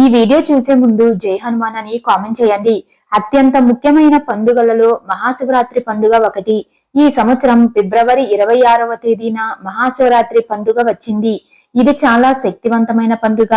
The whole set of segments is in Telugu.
ఈ వీడియో చూసే ముందు జై హనుమాన్ అని కామెంట్ చేయండి. అత్యంత ముఖ్యమైన పండుగలలో మహాశివరాత్రి పండుగ ఒకటి. ఈ సంవత్సరం ఫిబ్రవరి 26వ తేదీన మహాశివరాత్రి పండుగ వచ్చింది. ఇది చాలా శక్తివంతమైన పండుగ.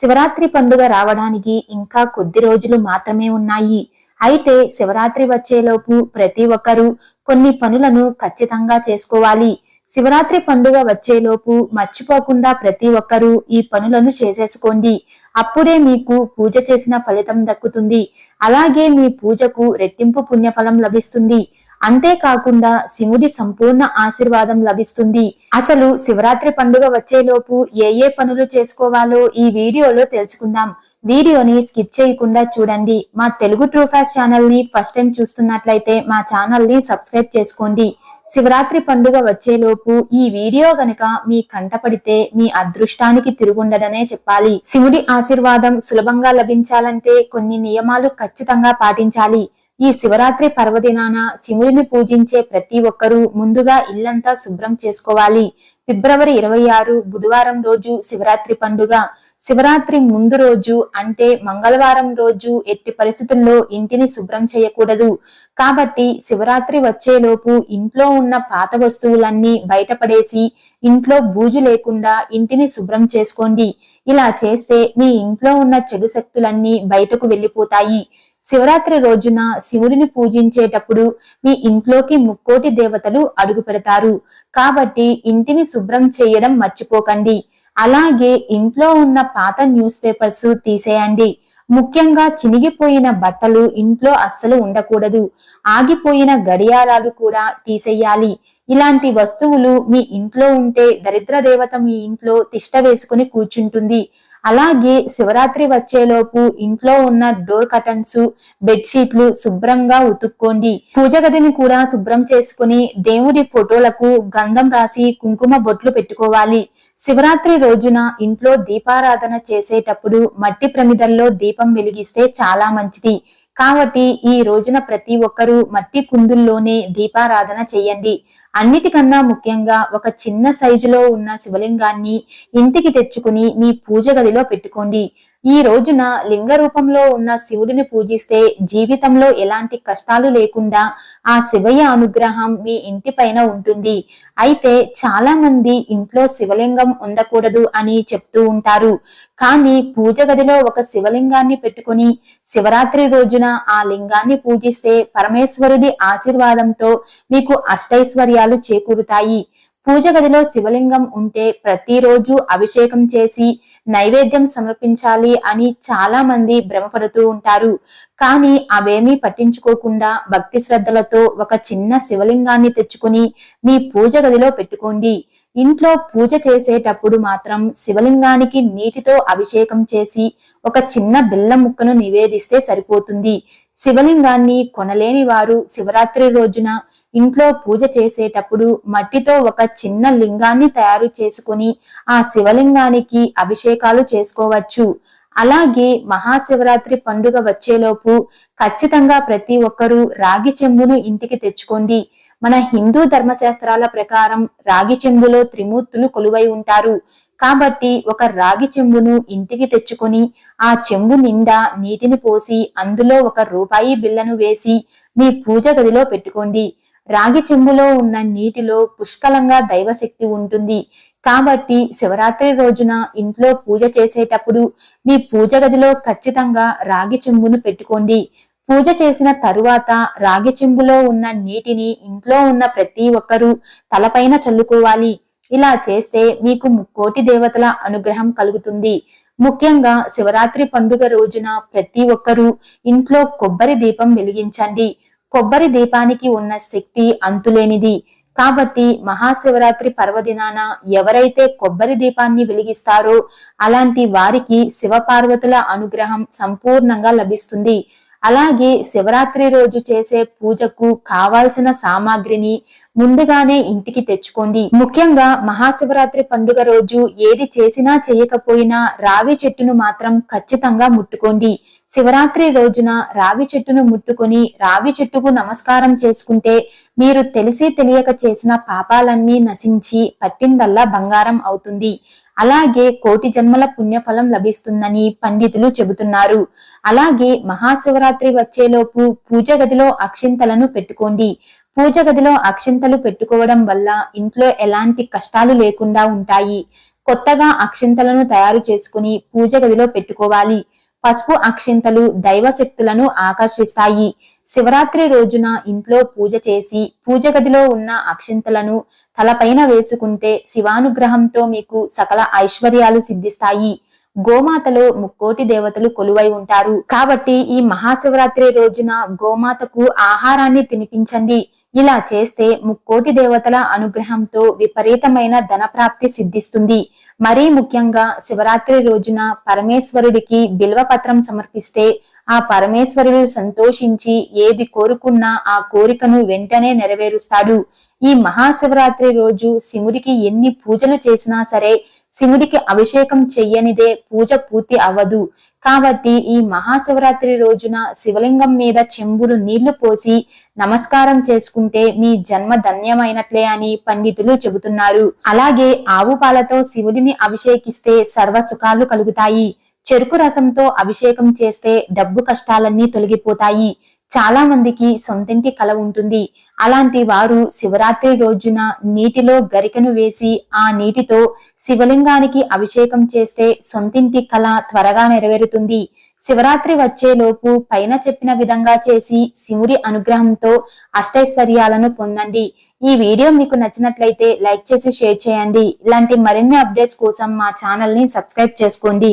శివరాత్రి పండుగ రావడానికి ఇంకా కొద్ది రోజులు మాత్రమే ఉన్నాయి. అయితే శివరాత్రి వచ్చేలోపు ప్రతి ఒక్కరూ కొన్ని పనులను ఖచ్చితంగా చేసుకోవాలి. శివరాత్రి పండుగ వచ్చేలోపు మర్చిపోకుండా ప్రతి ఒక్కరూ ఈ పనులను చేసేసుకోండి. అప్పుడే మీకు పూజ చేసిన ఫలితం దక్కుతుంది. అలాగే మీ పూజకు రెట్టింపు పుణ్యఫలం లభిస్తుంది. అంతేకాకుండా శివుడి సంపూర్ణ ఆశీర్వాదం లభిస్తుంది. అసలు శివరాత్రి పండుగ వచ్చేలోపు ఏ పనులు చేసుకోవాలో ఈ వీడియోలో తెలుసుకుందాం. వీడియోని స్కిప్ చేయకుండా చూడండి. మా తెలుగు ట్రూ ఫ్యాక్ట్స్ ఛానల్ ని ఫస్ట్ టైం చూస్తున్నట్లయితే మా ఛానల్ ని సబ్స్క్రైబ్ చేసుకోండి. శివరాత్రి పండుగ వచ్చేలోపు ఈ వీడియో గనక మీ కంటపడితే మీ అదృష్టానికి తిరుగుండదనే చెప్పాలి. శివుడి ఆశీర్వాదం సులభంగా లభించాలంటే కొన్ని నియమాలు ఖచ్చితంగా పాటించాలి. ఈ శివరాత్రి పర్వదినాన శివుడిని పూజించే ప్రతి ఒక్కరూ ముందుగా ఇల్లంతా శుభ్రం చేసుకోవాలి. ఫిబ్రవరి 26 బుధవారం రోజు శివరాత్రి పండుగ. శివరాత్రి ముందు రోజు అంటే మంగళవారం రోజు ఎట్టి పరిస్థితుల్లో ఇంటిని శుభ్రం చేయకూడదు. కాబట్టి శివరాత్రి వచ్చేలోపు ఇంట్లో ఉన్న పాత వస్తువులన్నీ బయటపడేసి ఇంట్లో బూజు లేకుండా ఇంటిని శుభ్రం చేసుకోండి. ఇలా చేస్తే మీ ఇంట్లో ఉన్న చెడు శక్తులన్నీ బయటకు వెళ్ళిపోతాయి. శివరాత్రి రోజున శివుడిని పూజించేటప్పుడు మీ ఇంట్లోకి ముక్కోటి దేవతలు అడుగు పెడతారు. కాబట్టి ఇంటిని శుభ్రం చేయడం మర్చిపోకండి. అలాగే ఇంట్లో ఉన్న పాత న్యూస్ పేపర్స్ తీసేయండి. ముఖ్యంగా చినిగిపోయిన బట్టలు ఇంట్లో అస్సలు ఉండకూడదు. ఆగిపోయిన గడియారాలు కూడా తీసేయాలి. ఇలాంటి వస్తువులు మీ ఇంట్లో ఉంటే దరిద్ర దేవత మీ ఇంట్లో తిష్ట వేసుకుని కూర్చుంటుంది. అలాగే శివరాత్రి వచ్చేలోపు ఇంట్లో ఉన్న డోర్ కర్టన్స్, బెడ్షీట్లు శుభ్రంగా ఉతుక్కోండి. పూజ గదిని కూడా శుభ్రం చేసుకుని దేవుడి ఫోటోలకు గంధం రాసి కుంకుమ బొట్లు పెట్టుకోవాలి. శివరాత్రి రోజున ఇంట్లో దీపారాధన చేసేటప్పుడు మట్టి ప్రమిదల్లో దీపం వెలిగిస్తే చాలా మంచిది. కాబట్టి ఈ రోజున ప్రతి ఒక్కరూ మట్టి కుందుల్లోనే దీపారాధన చేయండి. అన్నిటికన్నా ముఖ్యంగా ఒక చిన్న సైజులో ఉన్న శివలింగాన్ని ఇంటికి తెచ్చుకుని మీ పూజ గదిలో పెట్టుకోండి. ఈ రోజున లింగ రూపంలో ఉన్న శివుడిని పూజిస్తే జీవితంలో ఎలాంటి కష్టాలు లేకుండా ఆ శివయ్య అనుగ్రహం మీ ఇంటి పైన ఉంటుంది. అయితే చాలా మంది ఇంట్లో శివలింగం ఉండకూడదు అని చెప్తూ ఉంటారు. కానీ పూజ గదిలో ఒక శివలింగాన్ని పెట్టుకుని శివరాత్రి రోజున ఆ లింగాన్ని పూజిస్తే పరమేశ్వరుడి ఆశీర్వాదంతో మీకు అష్టైశ్వర్యాలు చేకూరుతాయి. పూజ గదిలో శివలింగం ఉంటే ప్రతిరోజు అభిషేకం చేసి నైవేద్యం సమర్పించాలి అని చాలా మంది భ్రమపడుతూ ఉంటారు. కానీ అవేమీ పట్టించుకోకుండా భక్తి శ్రద్ధలతో ఒక చిన్న శివలింగాన్ని తెచ్చుకుని మీ పూజ గదిలో పెట్టుకోండి. ఇంట్లో పూజ చేసేటప్పుడు మాత్రం శివలింగానికి నీటితో అభిషేకం చేసి ఒక చిన్న బెల్లం ముక్కను నివేదిస్తే సరిపోతుంది. శివలింగాన్ని కొనలేని వారు శివరాత్రి రోజున ఇంట్లో పూజ చేసేటప్పుడు మట్టితో ఒక చిన్న లింగాన్ని తయారు చేసుకుని ఆ శివలింగానికి అభిషేకాలు చేసుకోవచ్చు. అలాగే మహాశివరాత్రి పండుగ వచ్చేలోపు ఖచ్చితంగా ప్రతి ఒక్కరూ రాగి చెంబును ఇంటికి తెచ్చుకోండి. మన హిందూ ధర్మశాస్త్రాల ప్రకారం రాగి చెంబులో త్రిమూర్తులు కొలువై ఉంటారు. కాబట్టి ఒక రాగి చెంబును ఇంటికి తెచ్చుకొని ఆ చెంబు నిండా నీటిని పోసి అందులో ఒక రూపాయి బిళ్ళను వేసి మీ పూజ గదిలో పెట్టుకోండి. రాగి చెంబులో ఉన్న నీటిలో పుష్కలంగా దైవశక్తి ఉంటుంది. కాబట్టి శివరాత్రి రోజున ఇంట్లో పూజ చేసేటప్పుడు మీ పూజ గదిలో ఖచ్చితంగా రాగి చెంబును పెట్టుకోండి. పూజ చేసిన తరువాత రాగి చెంబులో ఉన్న నీటిని ఇంట్లో ఉన్న ప్రతి ఒక్కరూ తలపైన చల్లుకోవాలి. ఇలా చేస్తే మీకు ముక్కోటి దేవతల అనుగ్రహం కలుగుతుంది. ముఖ్యంగా శివరాత్రి పండుగ రోజున ప్రతి ఒక్కరూ ఇంట్లో కొబ్బరి దీపం వెలిగించండి. కొబ్బరి దీపానికి ఉన్న శక్తి అంతులేనిది. కాబట్టి మహాశివరాత్రి పర్వదినాన ఎవరైతే కొబ్బరి దీపాన్ని వెలిగిస్తారో అలాంటి వారికి శివపార్వతుల అనుగ్రహం సంపూర్ణంగా లభిస్తుంది. అలాగే శివరాత్రి రోజు చేసే పూజకు కావాల్సిన సామాగ్రిని ముందుగానే ఇంటికి తెచ్చుకోండి. ముఖ్యంగా మహాశివరాత్రి పండుగ రోజు ఏది చేసినా చేయకపోయినా రావి చెట్టును మాత్రం ఖచ్చితంగా ముట్టుకోండి. శివరాత్రి రోజున రావి చెట్టును ముట్టుకొని రావి చెట్టుకు నమస్కారం చేసుకుంటే మీరు తెలిసి తెలియక చేసిన పాపాలన్నీ నశించి పట్టిందల్లా బంగారం అవుతుంది. అలాగే కోటి జన్మల పుణ్యఫలం లభిస్తుందని పండితులు చెబుతున్నారు. అలాగే మహాశివరాత్రి వచ్చేలోపు పూజ గదిలో అక్షింతలను పెట్టుకోండి. పూజ గదిలో అక్షింతలు పెట్టుకోవడం వల్ల ఇంట్లో ఎలాంటి కష్టాలు లేకుండా ఉంటాయి. కొత్తగా అక్షింతలను తయారు చేసుకుని పూజ గదిలో పెట్టుకోవాలి. పసుపు అక్షింతలు దైవ శక్తులను ఆకర్షిస్తాయి. శివరాత్రి రోజున ఇంట్లో పూజ చేసి పూజ గదిలో ఉన్న అక్షింతలను తలపైన వేసుకుంటే శివానుగ్రహంతో మీకు సకల ఐశ్వర్యాలు సిద్ధిస్తాయి. గోమాతలో ముక్కోటి దేవతలు కొలువై ఉంటారు కాబట్టి ఈ మహాశివరాత్రి రోజున గోమాతకు ఆహారాన్ని తినిపించండి. ఇలా చేస్తే ముక్కోటి దేవతల అనుగ్రహంతో విపరీతమైన ధనప్రాప్తి సిద్ధిస్తుంది. మరీ ముఖ్యంగా శివరాత్రి రోజున పరమేశ్వరుడికి బిల్వపత్రం సమర్పిస్తే ఆ పరమేశ్వరుడు సంతోషించి ఏది కోరుకున్నా ఆ కోరికను వెంటనే నెరవేరుస్తాడు. ఈ మహాశివరాత్రి రోజు శివుడికి ఎన్ని పూజలు చేసినా సరే శివుడికి అభిషేకం చెయ్యనిదే పూజ పూర్తి అవ్వదు. కాబట్టి ఈ మహాశివరాత్రి రోజున శివలింగం మీద చెంబులు నీళ్లు పోసి నమస్కారం చేసుకుంటే మీ జన్మ ధన్యమైనట్లే అని పండితులు చెబుతున్నారు. అలాగే ఆవు పాలతో శివుడిని అభిషేకిస్తే సర్వ సుఖాలు కలుగుతాయి. చెరుకు రసంతో అభిషేకం చేస్తే డబ్బు కష్టాలన్నీ తొలగిపోతాయి. చాలా మందికి సొంతింటి కల ఉంటుంది. అలాంటి వారు శివరాత్రి రోజున నీటిలో గరికను వేసి ఆ నీటితో శివలింగానికి అభిషేకం చేస్తే సొంతింటి కల త్వరగా నెరవేరుతుంది. శివరాత్రి వచ్చేలోపు పైన చెప్పిన విధంగా చేసి శివుడి అనుగ్రహంతో అష్టైశ్వర్యాలను పొందండి. ఈ వీడియో మీకు నచ్చినట్లయితే లైక్ చేసి షేర్ చేయండి. ఇలాంటి మరిన్ని అప్డేట్స్ కోసం మా ఛానల్ ని సబ్స్క్రైబ్ చేసుకోండి.